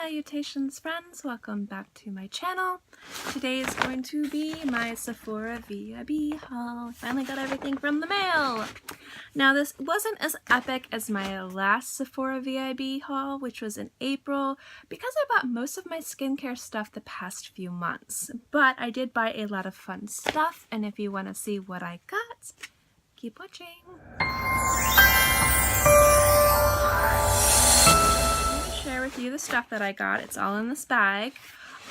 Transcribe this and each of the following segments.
Salutations friends, welcome back to my channel. Today is going to be my Sephora VIB haul. Finally got everything from the mail. Now this wasn't as epic as my last Sephora VIB haul, which was in April, because I bought most of my skincare stuff the past few months. But I did buy a lot of fun stuff, and if you want to see what I got, keep watching. Share with you the stuff that I got. It's all in this bag.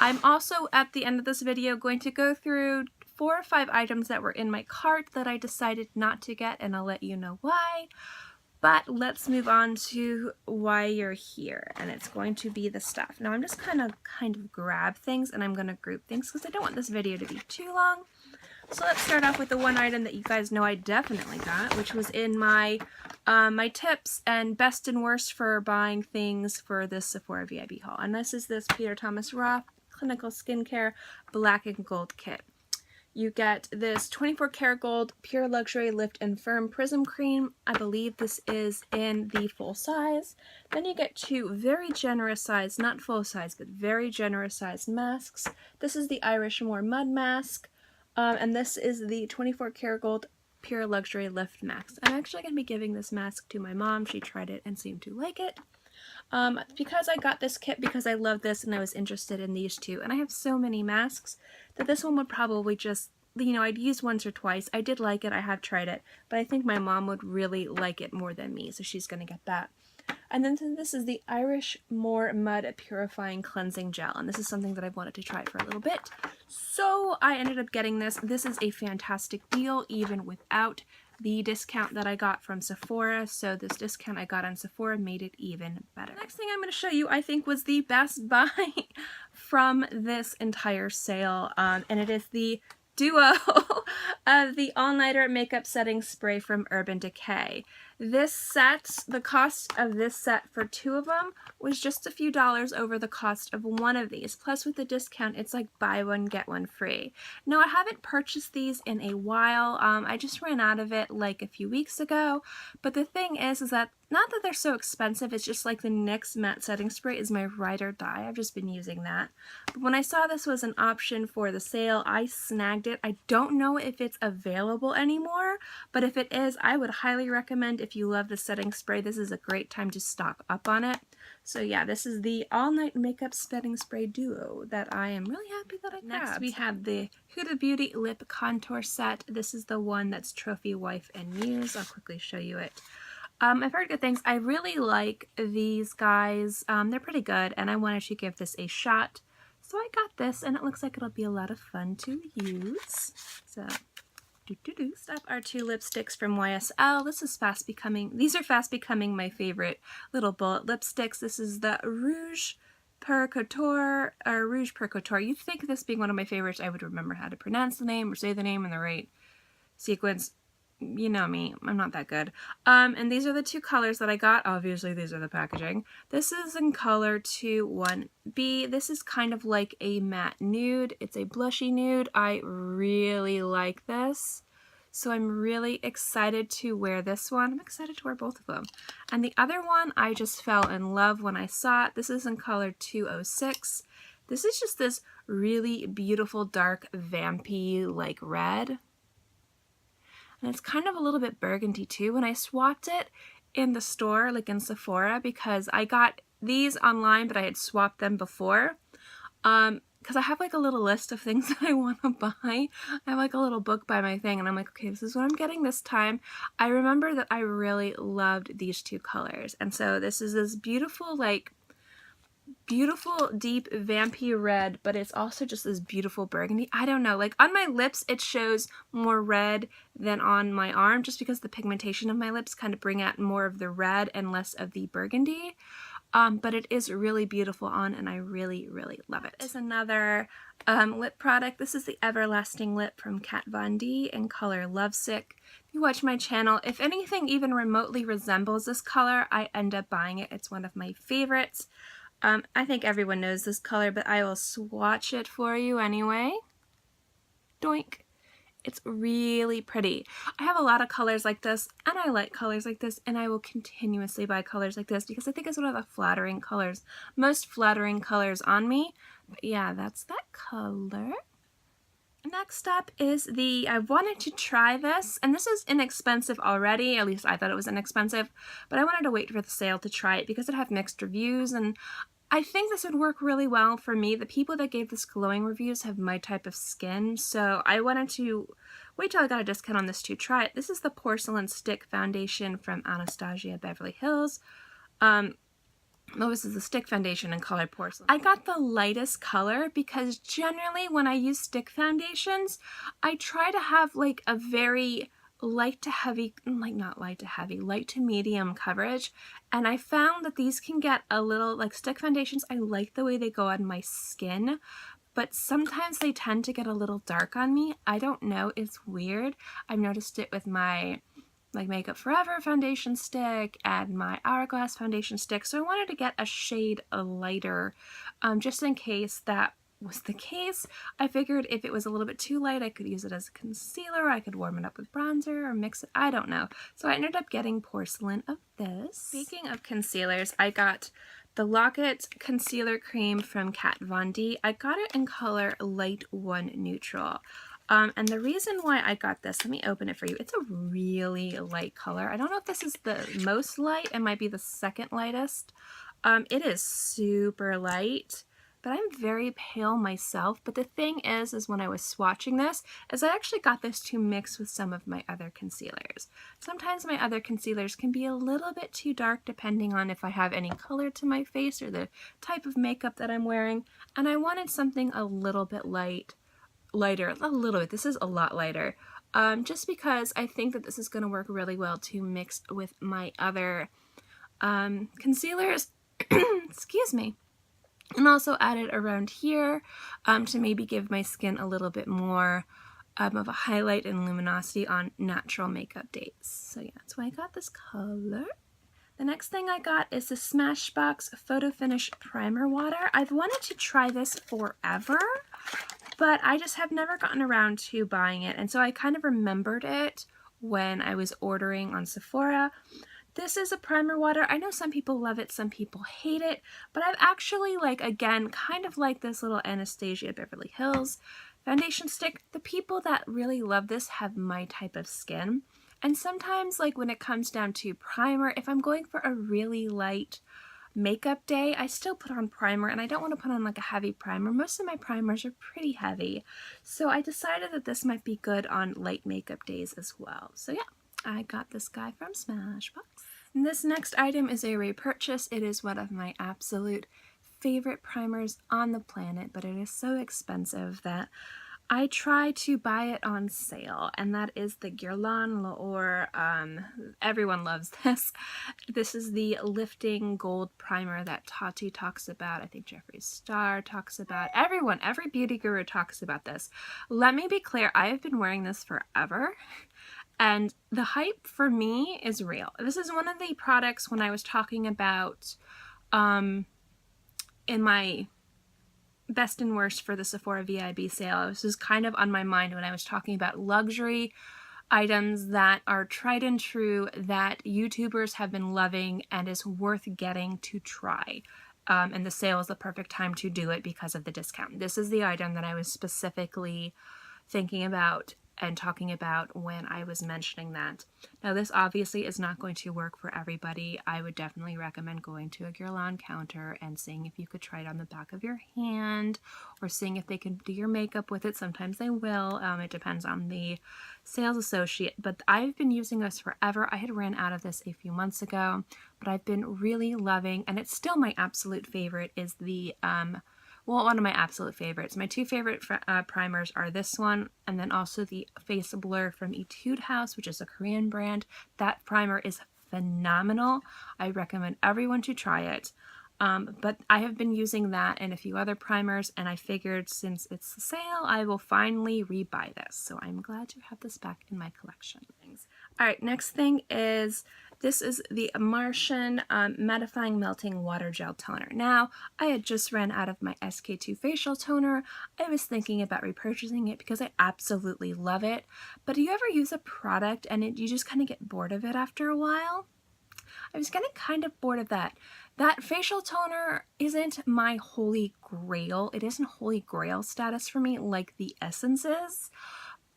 I'm also at the end of this video going to go through 4 or 5 items that were in my cart that I decided not to get, and I'll let you know why. But let's move on to why you're here, and it's going to be the stuff. Now I'm just kind of grab things, and I'm going to group things because I don't want this video to be too long. So let's start off with the one item that you guys know I definitely got, which was in my my tips and best and worst for buying things for this Sephora VIB haul. And this is this Peter Thomas Roth Clinical Skincare Black and Gold Kit. You get this 24 karat gold Pure Luxury Lift and Firm Prism Cream. I believe this is in the full size. Then you get 2 very generous size, not full size, but very generous size masks. This is the Irish Moor Mud Mask. And this is the 24 karat gold Pure Luxury Lift Mask. I'm actually going to be giving this mask to my mom. She tried it and seemed to like it. Because I got this kit because I love this and I was interested in these two. And I have so many masks that this one would probably just, you know, I'd use once or twice. I did like it. I have tried it. But I think my mom would really like it more than me. So she's going to get that. And then this is the Irish Moor Mud Purifying Cleansing Gel, and this is something that I've wanted to try for a little bit. So I ended up getting this. This is a fantastic deal, even without the discount that I got from Sephora, so this discount I got on Sephora made it even better. The next thing I'm going to show you, I think, was the best buy from this entire sale, and it is the duo of the All-Nighter Makeup Setting Spray from Urban Decay. This set, the cost of this set for 2 of them was just a few dollars over the cost of one of these. Plus with the discount, it's like buy one, get one free. Now I haven't purchased these in a while. I just ran out of it like a few weeks ago. But the thing is that not that they're so expensive, it's just like the NYX Matte Setting Spray is my ride or die. I've just been using that. But when I saw this was an option for the sale, I snagged it. I don't know if it's available anymore, but if it is, I would highly recommend, if you love the setting spray, this is a great time to stock up on it. So yeah, this is the All Night Makeup Setting Spray Duo that I am really happy that I grabbed. Next we have the HudaBeauty Lip Contour Set. This is the one that's Trophy Wife and Muse. I'll quickly show you it. I've heard good things. I really like these guys. They're pretty good, and I wanted to give this a shot. So I got this, and it looks like it'll be a lot of fun to use. So, Next up are 2 lipsticks from YSL. These are fast becoming my favorite little bullet lipsticks. This is the Rouge per Couture, or Rouge per Couture. You'd think this being one of my favorites, I would remember how to pronounce the name or say the name in the right sequence. You know me, I'm not that good. And these are the 2 colors that I got. Obviously, these are the packaging. This is in color 2-1B. This is kind of like a matte nude. It's a blushy nude. I really like this. So I'm really excited to wear this one. I'm excited to wear both of them. And the other one, I just fell in love when I saw it. This is in color 206. This is just this really beautiful, dark, vampy, like red. And it's kind of a little bit burgundy too. When I swapped it in the store, like in Sephora, because I got these online, but I had swapped them before. Because I have like a little list of things that I want to buy. I have like a little book by my thing, and I'm like, okay, this is what I'm getting this time. I remember that I really loved these 2 colors. And so this is this beautiful, like, beautiful deep vampy red, but it's also just this beautiful burgundy. I don't know, like on my lips it shows more red than on my arm, just because the pigmentation of my lips kind of bring out more of the red and less of the burgundy. But it is really beautiful on, and I really, really love it. This is another lip product. This is the Everlasting Lip from Kat Von D in color Lovesick. If you watch my channel, if anything even remotely resembles this color, I end up buying it. It's one of my favorites. I think everyone knows this color, but I will swatch it for you anyway. Doink. It's really pretty. I have a lot of colors like this, and I like colors like this, and I will continuously buy colors like this because I think it's one of the flattering colors, most flattering colors on me. But yeah, that's that color. Next up is I wanted to try this, and this is inexpensive already, at least I thought it was inexpensive, but I wanted to wait for the sale to try it because it had mixed reviews, and I think this would work really well for me. The people that gave this glowing reviews have my type of skin, so I wanted to wait till I got a discount on this to try it. This is the Porcelain Stick Foundation from Anastasia Beverly Hills. This is the stick foundation in color Porcelain. I got the lightest color because generally when I use stick foundations, I try to have like a very light to heavy, like not light to heavy, light to medium coverage. And I found that these can get a little, like stick foundations, I like the way they go on my skin, but sometimes they tend to get a little dark on me. I don't know, it's weird. I've noticed it with my Makeup Forever foundation stick and my Hourglass foundation stick, so I wanted to get a shade lighter just in case that was the case. I figured if it was a little bit too light, I could use it as a concealer, I could warm it up with bronzer or mix it, I don't know. So I ended up getting Porcelain of this. Speaking of concealers, I got the Lockit Concealer Cream from Kat Von D. I got it in color Light 1 Neutral. And the reason why I got this, let me open it for you. It's a really light color. I don't know if this is the most light. It might be the second lightest. It is super light, but I'm very pale myself. But the thing is when I was swatching this, is I actually got this to mix with some of my other concealers. Sometimes my other concealers can be a little bit too dark depending on if I have any color to my face or the type of makeup that I'm wearing. And I wanted something a little bit lighter, a little bit, this is a lot lighter, just because I think that this is going to work really well to mix with my other concealers, excuse me, and also add it around here to maybe give my skin a little bit more of a highlight and luminosity on natural makeup days. So yeah, that's why I got this color. The next thing I got is the Smashbox Photo Finish Primer Water. I've wanted to try this forever, but I just have never gotten around to buying it, and so I kind of remembered it when I was ordering on Sephora. This is a primer water. I know some people love it, some people hate it, but I've actually, again, kind of like this little Anastasia Beverly Hills foundation stick. The people that really love this have my type of skin, and sometimes, when it comes down to primer, if I'm going for a really light makeup day, I still put on primer, and I don't want to put on a heavy primer. Most of my primers are pretty heavy, so I decided that this might be good on light makeup days as well. So yeah, I got this guy from Smashbox. And this next item is a repurchase. It is one of my absolute favorite primers on the planet, but it is so expensive that I try to buy it on sale, and that is the Guerlain L'Or. Everyone loves this. This is the Lifting Gold Primer that Tati talks about. I think Jeffree Star talks about. Every beauty guru talks about this. Let me be clear, I have been wearing this forever, and the hype for me is real. This is one of the products when I was talking about in my best and worst for the Sephora VIB sale. This was kind of on my mind when I was talking about luxury items that are tried and true that YouTubers have been loving and is worth getting to try. And the sale is the perfect time to do it because of the discount. This is the item that I was specifically thinking about and talking about when I was mentioning that. Now, this obviously is not going to work for everybody. I would definitely recommend going to a Guerlain counter and seeing if you could try it on the back of your hand, or seeing if they can do your makeup with it. Sometimes they will. It depends on the sales associate, but I've been using this forever. I had ran out of this a few months ago, but I've been really loving, and it's still my absolute favorite, is the well, one of my absolute favorites. My two favorite primers are this one, and then also the Face Blur from Etude House, which is a Korean brand. That primer is phenomenal. I recommend everyone to try it. But I have been using that and a few other primers, and I figured since it's the sale, I will finally rebuy this. So I'm glad to have this back in my collection. Alright, next thing is This is the Martian Mattifying Melting Water Gel Toner. Now, I had just ran out of my SK2 facial toner. I was thinking about repurchasing it because I absolutely love it. But do you ever use a product and you just kind of get bored of it after a while? I was getting kind of bored of that. That facial toner isn't my holy grail. It isn't holy grail status for me like the Essence is.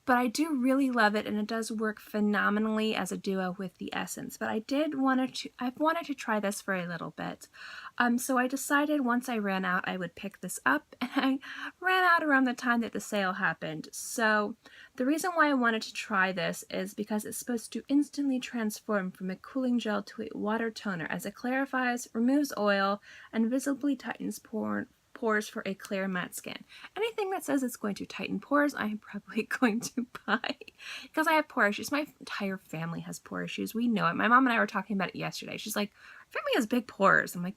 But I do really love it, and it does work phenomenally as a duo with the Essence. But I've wanted to try this for a little bit. So I decided once I ran out, I would pick this up, and I ran out around the time that the sale happened. So the reason why I wanted to try this is because it's supposed to instantly transform from a cooling gel to a water toner as it clarifies, removes oil, and visibly tightens pores for a clear matte skin. Anything that says it's going to tighten pores, I am probably going to buy because I have pore issues. My entire family has pore issues. We know it. My mom and I were talking about it yesterday. She's like, family has big pores. I'm like,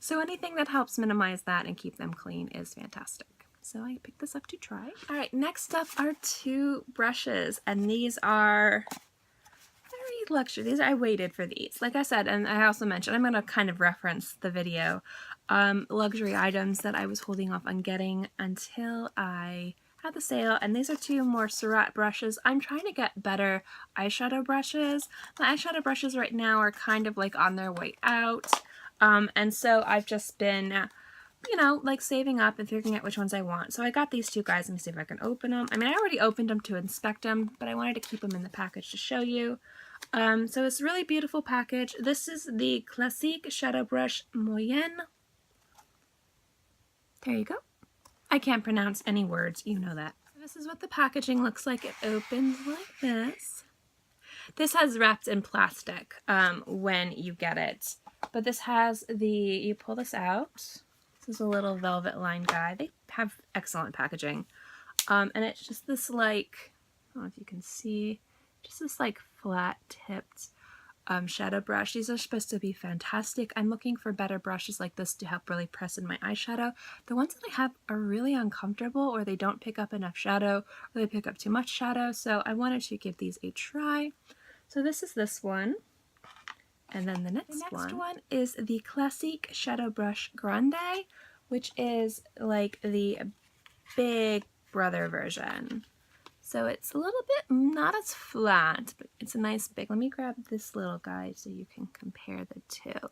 so anything that helps minimize that and keep them clean is fantastic. So I picked this up to try. All right, next up are two brushes, and these are very luxury. I waited for these. Like I said, and I also mentioned, I'm going to kind of reference the video, luxury items that I was holding off on getting until I had the sale. And these are two more Surratt brushes. I'm trying to get better eyeshadow brushes. My eyeshadow brushes right now are kind of like on their way out. And so I've just been, you know, like saving up and figuring out which ones I want. So I got these two guys. Let me see if I can open them. I mean, I already opened them to inspect them, but I wanted to keep them in the package to show you. So it's a really beautiful package. This is the Classique Shadow Brush Moyenne. There you go. I can't pronounce any words, you know that. This is what the packaging looks like. It opens like this. This has wrapped in plastic when you get it. But this has you pull this out. This is a little velvet lined guide. They have excellent packaging. And it's just this like, I don't know if you can see, just this like flat tipped shadow brush. These are supposed to be fantastic. I'm looking for better brushes like this to help really press in my eyeshadow. The ones that I have are really uncomfortable, or they don't pick up enough shadow, or they pick up too much shadow. So I wanted to give these a try. So this is this one. And then the next one is the Classique Shadow Brush Grande, which is like the big brother version. So it's a little bit not as flat, but it's a nice big. Let me grab this little guy so you can compare the two.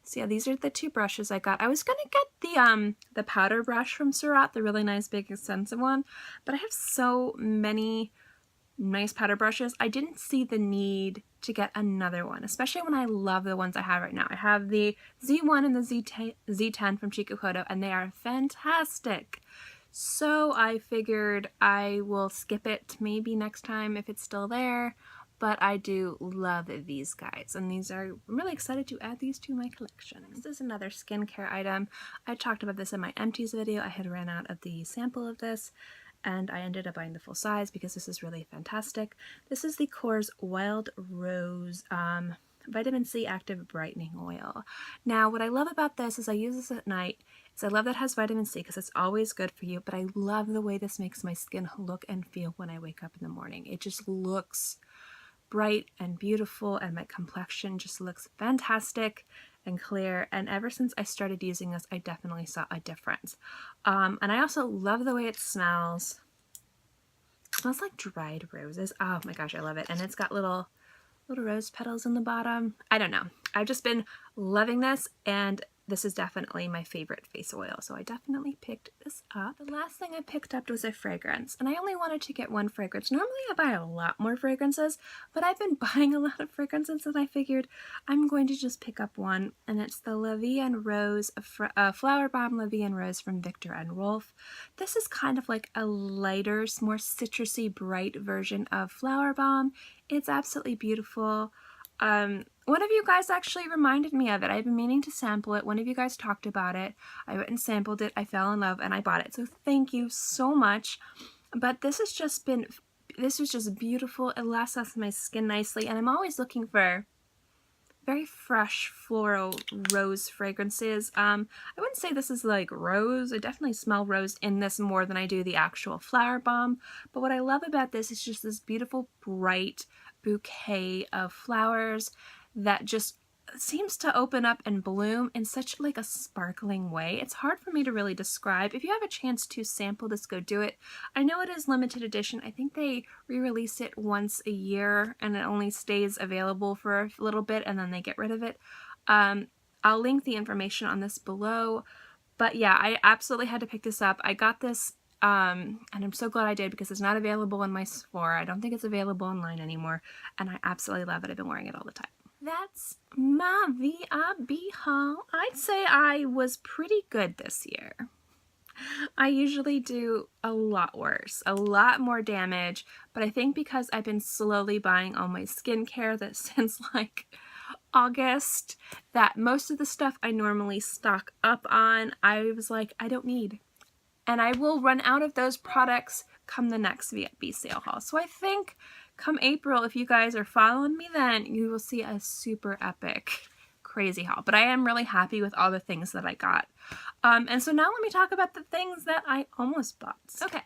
So yeah, these are the two brushes I got. I was gonna get the powder brush from Surratt, the really nice big expensive one, but I have so many nice powder brushes. I didn't see the need to get another one, especially when I love the ones I have right now. I have the Z1 and the Z10 from Chico Hudo, and they are fantastic. So I figured I will skip it maybe next time if it's still there, but I do love these guys, and these are, I'm really excited to add these to my collection. This is another skincare item. I talked about this in my empties video. I had ran out of the sample of this, and I ended up buying the full size because this is really fantastic. This is the Korres Wild Rose Vitamin C Active Brightening Oil. Now, what I love about this is I use this at night. I love that it has vitamin C because it's always good for you, but I love the way this makes my skin look and feel when I wake up in the morning. It just looks bright and beautiful, and my complexion just looks fantastic and clear. And ever since I started using this, I definitely saw a difference. And I also love the way it smells. It smells like dried roses. Oh my gosh, I love it. And it's got little rose petals in the bottom. I don't know. I've just been loving this, and this is definitely my favorite face oil, so I definitely picked this up. The last thing I picked up was a fragrance, and I only wanted to get one fragrance. Normally I buy a lot more fragrances, but I've been buying a lot of fragrances, and I figured I'm going to just pick up one, and it's the La Vie en Rose, Flowerbomb La Vie en Rose from Viktor and Rolf. This is kind of like a lighter, more citrusy, bright version of Flowerbomb. It's absolutely beautiful. One of you guys actually reminded me of it. I've been meaning to sample it. One of you guys talked about it. I went and sampled it. I fell in love and I bought it. So thank you so much. But this was just beautiful. It lasts off my skin nicely. And I'm always looking for very fresh floral rose fragrances. I wouldn't say this is like rose. I definitely smell rose in this more than I do the actual Flowerbomb. But what I love about this is just this beautiful, bright, bouquet of flowers that just seems to open up and bloom in such like a sparkling way. It's hard for me to really describe. If you have a chance to sample this, go do it. I know it is limited edition. I think they re-release it once a year and it only stays available for a little bit and then they get rid of it. I'll link the information on this below. But yeah, I absolutely had to pick this up. I got this and I'm so glad I did because it's not available in my Sephora. I don't think it's available online anymore and I absolutely love it. I've been wearing it all the time. That's my VIB haul. I'd say I was pretty good this year. I usually do a lot worse, a lot more damage, but I think because I've been slowly buying all my skincare that since like August, that most of the stuff I normally stock up on, I was like, I don't need. And I will run out of those products come the next VIB sale haul. So I think come April, if you guys are following me then, you will see a super epic, crazy haul. But I am really happy with all the things that I got. And so now let me talk about the things that I almost bought. Okay.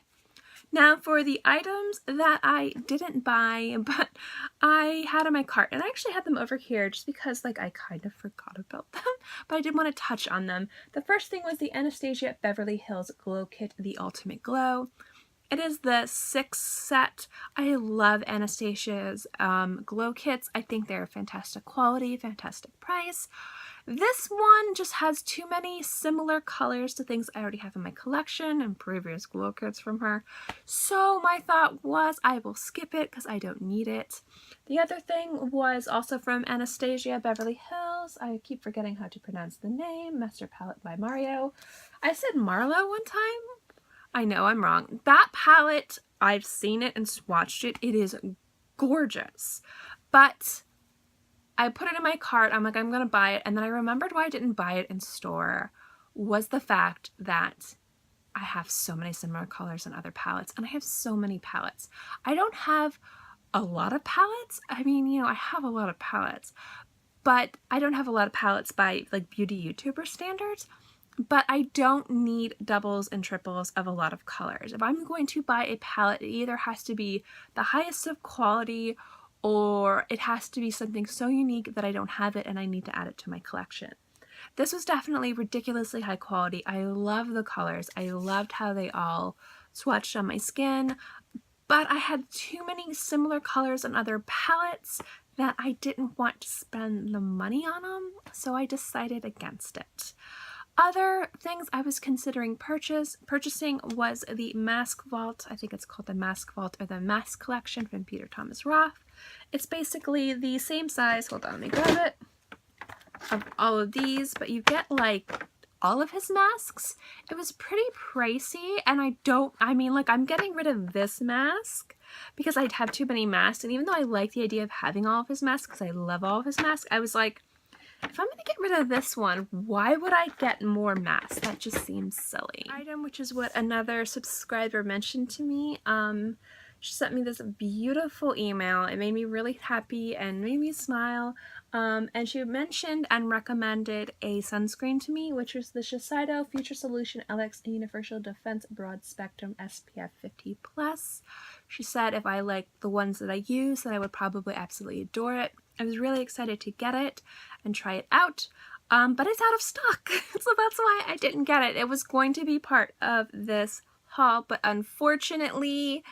Now for the items that I didn't buy, but I had in my cart, and I actually had them over here just because like I kind of forgot about them, but I did want to touch on them. The first thing was the Anastasia Beverly Hills Glow Kit, the Ultimate Glow. It is the 6 set. I love Anastasia's glow kits. I think they're fantastic quality, fantastic price. This one just has too many similar colors to things I already have in my collection and previous glow kits from her. So my thought was I will skip it because I don't need it. The other thing was also from Anastasia Beverly Hills. I keep forgetting how to pronounce the name. Master Palette by Mario. I said Marlo one time. I know I'm wrong. That palette, I've seen it and swatched it. It is gorgeous. But I put it in my cart. I'm like, I'm going to buy it. And then I remembered why I didn't buy it in store was the fact that I have so many similar colors in other palettes. And I have so many palettes. I don't have a lot of palettes. I mean, you know, I have a lot of palettes. But I don't have a lot of palettes by like beauty YouTuber standards. But I don't need doubles and triples of a lot of colors. If I'm going to buy a palette, it either has to be the highest of quality or it has to be something so unique that I don't have it and I need to add it to my collection. This was definitely ridiculously high quality. I love the colors. I loved how they all swatched on my skin, but I had too many similar colors on other palettes that I didn't want to spend the money on them, so I decided against it. Other things I was considering purchasing was the Mask Vault. I think it's called the Mask Vault or the Mask Collection from Peter Thomas Roth. It's basically the same size, hold on, let me grab it, of all of these, but you get like all of his masks. It was pretty pricey and I'm getting rid of this mask because I'd have too many masks, and even though I like the idea of having all of his masks because I love all of his masks, I was like, if I'm going to get rid of this one, why would I get more masks? That just seems silly. Item, which is what another subscriber mentioned to me. She sent me this beautiful email. It made me really happy and made me smile. And she mentioned and recommended a sunscreen to me, which was the Shiseido Future Solution LX Universal Defense Broad Spectrum SPF 50+. She said if I liked the ones that I use, then I would probably absolutely adore it. I was really excited to get it and try it out, but it's out of stock, so that's why I didn't get it. It was going to be part of this haul, but unfortunately,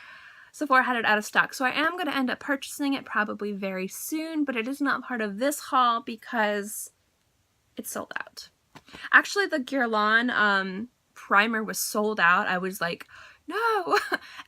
Sephora had it out of stock, so I am going to end up purchasing it probably very soon, but it is not part of this haul because it's sold out. Actually, the Guerlain primer was sold out. I was like, no!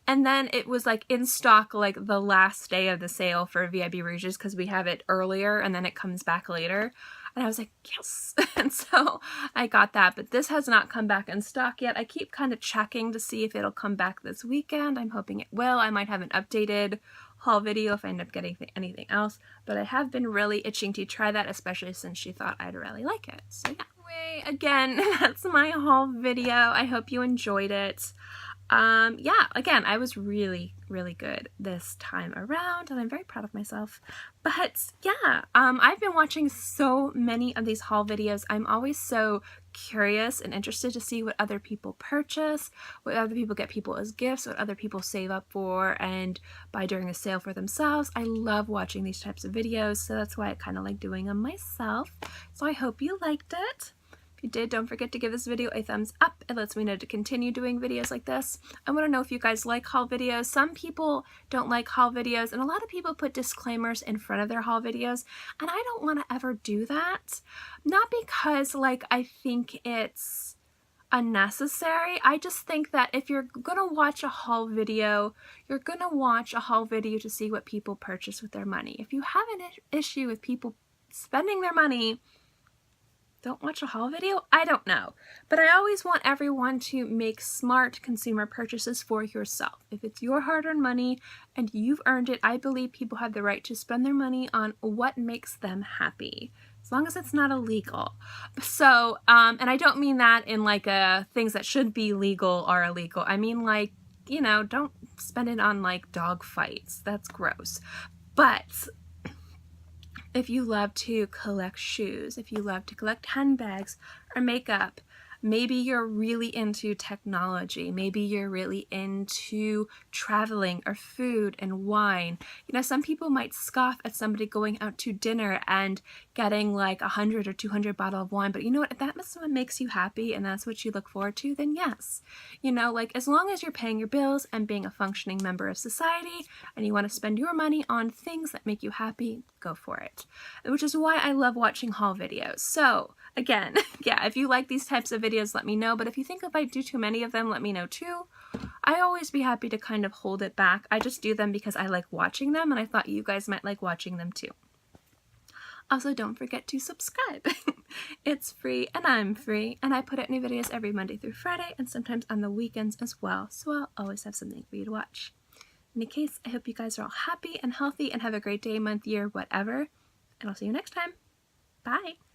And then it was like in stock like the last day of the sale for VIB Rouges because we have it earlier and then it comes back later. And I was like, yes! And so I got that, but this has not come back in stock yet. I keep kind of checking to see if it'll come back this weekend. I'm hoping it will. I might have an updated haul video if I end up getting anything else, but I have been really itching to try that, especially since she thought I'd really like it. So yeah. Anyway, again, that's my haul video. I hope you enjoyed it. Yeah, again, I was really really good this time around, and I'm very proud of myself. But yeah, I've been watching so many of these haul videos. I'm always so curious and interested to see what other people purchase, what other people get people as gifts, what other people save up for and buy during a sale for themselves. I love watching these types of videos, so that's why I kind of like doing them myself. So I hope you liked it. If you did, don't forget to give this video a thumbs up. It lets me know to continue doing videos like this. I want to know if you guys like haul videos. Some people don't like haul videos, and a lot of people put disclaimers in front of their haul videos, and I don't want to ever do that. Not because like I think it's unnecessary. I just think that if you're gonna watch a haul video, you're gonna watch a haul video to see what people purchase with their money. If you have an issue with people spending their money, don't watch a haul video? I don't know. But I always want everyone to make smart consumer purchases for yourself. If it's your hard-earned money and you've earned it, I believe people have the right to spend their money on what makes them happy, as long as it's not illegal. So, and I don't mean that in like things that should be legal are illegal. I mean like, you know, don't spend it on like dog fights. That's gross. But if you love to collect shoes, if you love to collect handbags or makeup, maybe you're really into technology, maybe you're really into traveling or food and wine. You know, some people might scoff at somebody going out to dinner and getting like 100 or 200 bottle of wine, but you know what, if that's what makes you happy and that's what you look forward to, then yes. You know, like as long as you're paying your bills and being a functioning member of society and you want to spend your money on things that make you happy, go for it. Which is why I love watching haul videos. So again, yeah, if you like these types of videos, let me know. But if you think if I do too many of them, let me know too. I always be happy to kind of hold it back. I just do them because I like watching them, and I thought you guys might like watching them too. Also, don't forget to subscribe. It's free and I'm free, and I put out new videos every Monday through Friday and sometimes on the weekends as well, so I'll always have something for you to watch. In any case, I hope you guys are all happy and healthy and have a great day, month, year, whatever, and I'll see you next time. Bye!